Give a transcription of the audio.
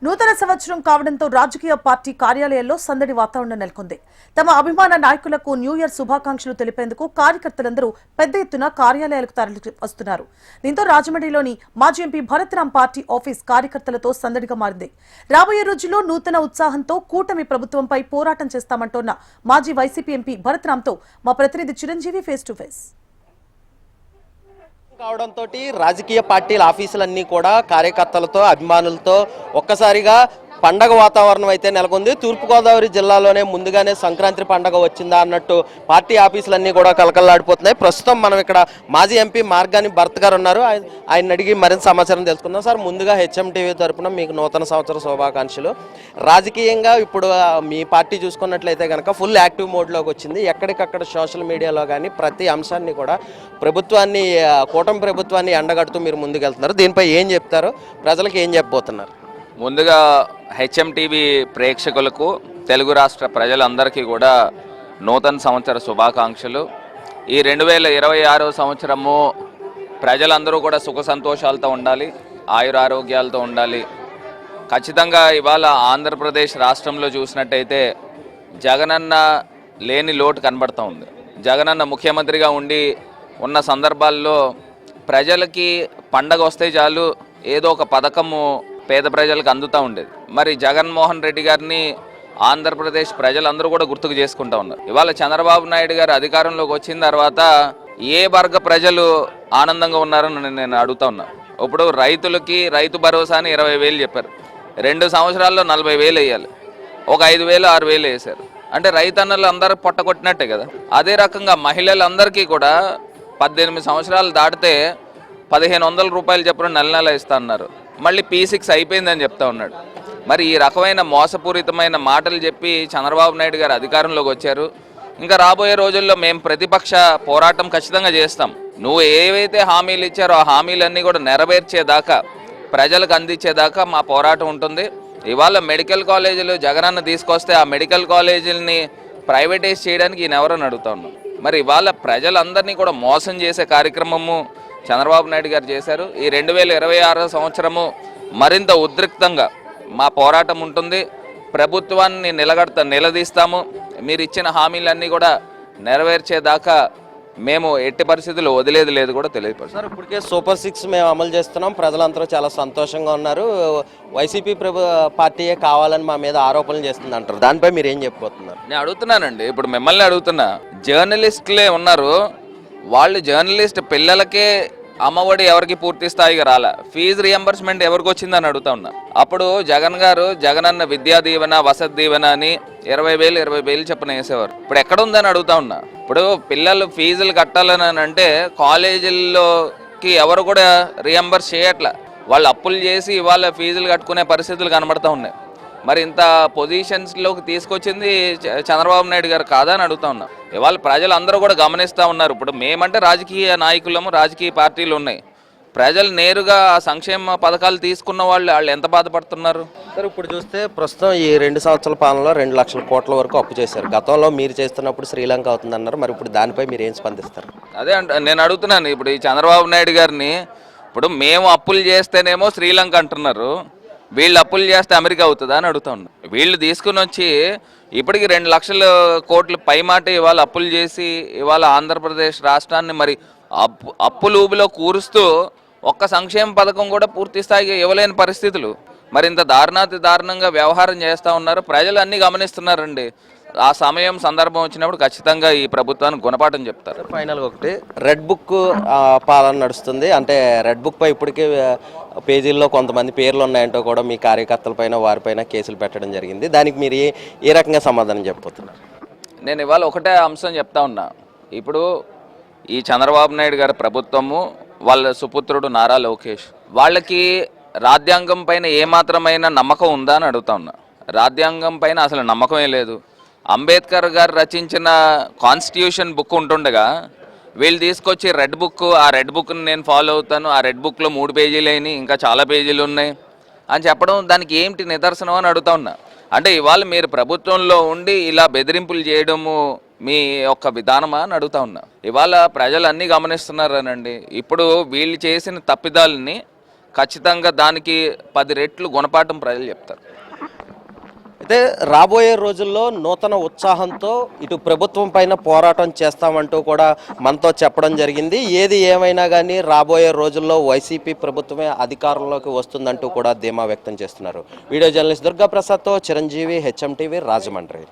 నూతన సంవత్సరం కావడంతో రాజకీయ పార్టీ కార్యాలయాల్లో సందడి వాతావరణం నెలకొంది. తమ అభిమాన నాయకులకు న్యూ ఇయర్ శుభాకాంక్షలు తెలిపేందుకు కార్యకర్తలందరూ పెద్ద ఎత్తున కార్యాలయాలకు తరలి వస్తున్నారు. దీంతో రాజమండ్రిలోని మాజీ ఎంపీ భరత్రాం పార్టీ ఆఫీస్ కార్యకర్తలతో సందడిగా మారింది. రాబోయే రోజుల్లో నూతన ఉత్సాహంతో కూటమి ప్రభుత్వంపై పోరాటం చేస్తామంటోన్న మాజీ వైసీపీ ఎంపీ భరత్రాంతో మా ప్రతినిధి చిరంజీవి ఫేస్ టు ఫేస్. కావడంతో రాజకీయ పార్టీల ఆఫీసులన్నీ కూడా కార్యకర్తలతో అభిమానులతో ఒక్కసారిగా పండగ వాతావరణం అయితే నెలకొంది. తూర్పుగోదావరి జిల్లాలోనే ముందుగానే సంక్రాంతి పండగ వచ్చిందా అన్నట్టు పార్టీ ఆఫీసులన్నీ కూడా కలకల్లాడిపోతున్నాయి. ప్రస్తుతం మనం ఇక్కడ మాజీ ఎంపీ మార్గాని భరత్ గారు ఉన్నారు. ఆయన అడిగి మరింత సమాచారం తెలుసుకుందాం. సార్, ముందుగా హెచ్ఎం టీవీ తరపున మీకు నూతన సంవత్సర శుభాకాంక్షలు. రాజకీయంగా ఇప్పుడు మీ పార్టీ చూసుకున్నట్లయితే కనుక ఫుల్ యాక్టివ్ మోడ్లోకి వచ్చింది. ఎక్కడికక్కడ సోషల్ మీడియాలో కానీ ప్రతి అంశాన్ని కూడా కూటమి ప్రభుత్వాన్ని ఎండగడుతూ మీరు ముందుకెళ్తున్నారు. దీనిపై ఏం చెప్తారు, ప్రజలకు ఏం చెప్పబోతున్నారు? ముందుగా హెచ్ఎం టీవీ ప్రేక్షకులకు, తెలుగు రాష్ట్ర ప్రజలందరికీ కూడా నూతన సంవత్సర శుభాకాంక్షలు. ఈ 2026 సంవత్సరము ప్రజలందరూ కూడా సుఖ సంతోషాలతో ఉండాలి, ఆయురారోగ్యాలతో ఉండాలి. ఖచ్చితంగా ఇవాళ ఆంధ్రప్రదేశ్ రాష్ట్రంలో చూసినట్టయితే జగనన్న లేని లోటు కనబడుతూ ఉంది. జగనన్న ముఖ్యమంత్రిగా ఉన్న సందర్భాల్లో ప్రజలకి పండగ వస్తే చాలు ఏదో ఒక పథకము పేద ప్రజలకు అందుతూ ఉండేది. మరి జగన్మోహన్ రెడ్డి గారిని ఆంధ్రప్రదేశ్ ప్రజలందరూ కూడా గుర్తుకు చేసుకుంటూ ఉన్నారు. ఇవాళ చంద్రబాబు నాయుడు గారు అధికారంలోకి వచ్చిన తర్వాత ఏ వర్గ ప్రజలు ఆనందంగా ఉన్నారని నేను అడుగుతా ఉన్నా. ఇప్పుడు రైతులకి రైతు భరోసా అని 20,000 చెప్పారు. 2 సంవత్సరాల్లో 40,000 వేయాలి. ఒక 5,000 6,000 వేశారు. అంటే రైతన్నలు అందరూ పొట్టగొట్టినట్టే కదా. అదే రకంగా మహిళలందరికీ కూడా 18 సంవత్సరాలు దాటితే 1,500 రూపాయలు చెప్పిన నెల ఇస్తా అన్నారు. మళ్ళీ P6 అయిపోయిందని చెప్తా ఉన్నాడు. మరి ఈ రకమైన మోసపూరితమైన మాటలు చెప్పి చంద్రబాబు నాయుడు గారు అధికారంలోకి వచ్చారు. ఇంకా రాబోయే రోజుల్లో మేము ప్రతిపక్ష పోరాటం ఖచ్చితంగా చేస్తాం. నువ్వు ఏవైతే హామీలు ఇచ్చారో ఆ హామీలన్నీ కూడా నెరవేర్చేదాకా, ప్రజలకు అందించేదాకా మా పోరాటం ఉంటుంది. ఇవాళ మెడికల్ కాలేజీలు జగనన్న తీసుకొస్తే ఆ మెడికల్ కాలేజీలని ప్రైవేటైజ్ చేయడానికి ఈయన ఎవరని అడుగుతా ఉన్నాం. మరి ఇవాళ ప్రజలందరినీ కూడా మోసం చేసే కార్యక్రమము చంద్రబాబు నాయుడు గారు చేశారు. ఈ 2026 సంవత్సరము మరింత ఉద్రిక్తంగా మా పోరాటం ఉంటుంది. ప్రభుత్వాన్ని నిలదీస్తాము. మీరు ఇచ్చిన హామీలన్నీ కూడా నెరవేర్చేదాకా మేము ఎట్టి పరిస్థితుల్లో వదిలేది లేదు కూడా తెలియపరుస్తాం. సార్, ఇప్పటికే సూపర్ 6 మేము అమలు చేస్తున్నాం, ప్రజలందరూ చాలా సంతోషంగా ఉన్నారు, వైసీపీ పార్టీయే కావాలని మా మీద ఆరోపణలు చేస్తుంది అంటారు. దానిపై మీరు ఏం చెప్పబోతున్నారు? నేను అడుగుతున్నానండి, ఇప్పుడు మిమ్మల్ని అడుగుతున్నా. జర్నలిస్టులే ఉన్నారు, వాళ్ళు జర్నలిస్ట్ పిల్లలకే అమ్మఒడి ఎవరికి పూర్తి స్థాయిగా రాలే, ఫీజు రియంబర్స్మెంట్ ఎవరికి వచ్చిందని అడుగుతా ఉన్నా. అప్పుడు జగనన్న విద్యా దీవెన, వసతి దీవెన అని 20,000 చెప్పిన వేసేవారు. ఇప్పుడు ఎక్కడ ఉందని అడుగుతా ఉన్నా. ఇప్పుడు పిల్లలు ఫీజులు కట్టాలని అంటే కాలేజీల్లోకి ఎవరు కూడా రియంబర్స్ చేయట్లా. వాళ్ళు అప్పులు చేసి ఇవాళ ఫీజులు కట్టుకునే పరిస్థితులు కనబడతా ఉన్నాయి. మరి ఇంత పొజిషన్స్లోకి తీసుకొచ్చింది చంద్రబాబు నాయుడు గారు కాదా అని అడుగుతా ఉన్నాం. ఇవాళ ప్రజలందరూ కూడా గమనిస్తూ ఉన్నారు. ఇప్పుడు మేమంటే రాజకీయ నాయకులము, రాజకీయ పార్టీలు ఉన్నాయి. ప్రజలు నేరుగా సంక్షేమ పథకాలు తీసుకున్న వాళ్ళు ఎంత బాధపడుతున్నారు? సార్, ఇప్పుడు చూస్తే ప్రస్తుతం ఈ 2 సంవత్సరాల పాలనలో 2 లక్షల కోట్ల వరకు అప్పు చేశారు. గతంలో మీరు చేస్తున్నప్పుడు శ్రీలంక అవుతుందన్నారు. మరి ఇప్పుడు దానిపై మీరు ఏం స్పందిస్తారు? అదే నేను అడుగుతున్నాను. ఇప్పుడు ఈ చంద్రబాబు నాయుడు గారిని, ఇప్పుడు మేము అప్పులు చేస్తేనేమో శ్రీలంక అంటున్నారు, వీళ్ళు అప్పులు చేస్తే అమెరికా అవుతుందా అని అడుగుతా ఉన్నారు. వీళ్ళు తీసుకుని వచ్చి ఇప్పటికి 2 లక్షల కోట్ల పైమాట ఇవాళ అప్పులు చేసి ఇవాళ ఆంధ్రప్రదేశ్ రాష్ట్రాన్ని మరి అప్పుల ఊబిలో కూరుస్తూ ఒక్క సంక్షేమ పథకం కూడా పూర్తి స్థాయిగా ఇవ్వలేని పరిస్థితులు. మరి ఇంత దారుణంగా వ్యవహారం చేస్తూ ఉన్నారు. ప్రజలు అన్నీ గమనిస్తున్నారండి. ఆ సమయం సందర్భం వచ్చినప్పుడు ఖచ్చితంగా ఈ ప్రభుత్వానికి గుణపాఠం చెప్తారు. ఫైనల్గా ఒకటి, రెడ్ బుక్ పాలన నడుస్తుంది. అంటే రెడ్ బుక్ పై ఇప్పటికే పేజీల్లో కొంతమంది పేర్లు ఉన్నాయంటో కూడా మీ కార్యకర్తలపైన వారిపైన కేసులు పెట్టడం జరిగింది. దానికి మీరు ఏ రకంగా సమాధానం చెప్పబోతున్నారు? నేను ఇవాళ ఒకటే అంశం చెప్తా ఉన్నా. ఇప్పుడు ఈ చంద్రబాబు నాయుడు గారి ప్రభుత్వము, వాళ్ళ సుపుత్రుడు నారా లోకేష్, వాళ్ళకి రాజ్యాంగం పైన ఏమాత్రమైన నమ్మకం ఉందా అని అడుగుతా ఉన్నా. రాజ్యాంగం పైన అసలు నమ్మకమే లేదు. అంబేద్కర్ గారు రచించిన కాన్స్టిట్యూషన్ బుక్ ఉంటుండగా వీళ్ళు తీసుకొచ్చి రెడ్ బుక్, ఆ రెడ్ బుక్ని నేను ఫాలో అవుతాను, ఆ రెడ్ బుక్లో 3 పేజీలు అయినాయి, ఇంకా చాలా పేజీలు ఉన్నాయి అని చెప్పడం దానికి ఏమిటి నిదర్శనం అని అడుగుతా ఉన్నా. అంటే ఇవాళ మీరు ప్రభుత్వంలో ఉండి ఇలా బెదిరింపులు చేయడము మీ యొక్క విధానమా అని అడుగుతా ఉన్నా. ఇవాళ ప్రజలు అన్నీ గమనిస్తున్నారనండి. ఇప్పుడు వీళ్ళు చేసిన తప్పిదాలని ఖచ్చితంగా దానికి 10 రెట్లు గుణపాఠం ప్రజలు చెప్తారు. అయితే రాబోయే రోజుల్లో నూతన ఉత్సాహంతో ఇటు ప్రభుత్వం పైన పోరాటం చేస్తామంటూ కూడా మనతో చెప్పడం జరిగింది. ఏది ఏమైనా కానీ రాబోయే రోజుల్లో వైసీపీ ప్రభుత్వమే అధికారంలోకి వస్తుందంటూ కూడా ధీమా వ్యక్తం చేస్తున్నారు. వీడియో జర్నలిస్ట్ దుర్గా ప్రసాద్తో చిరంజీవి, హెచ్ఎం టీవీ, రాజమండ్రి.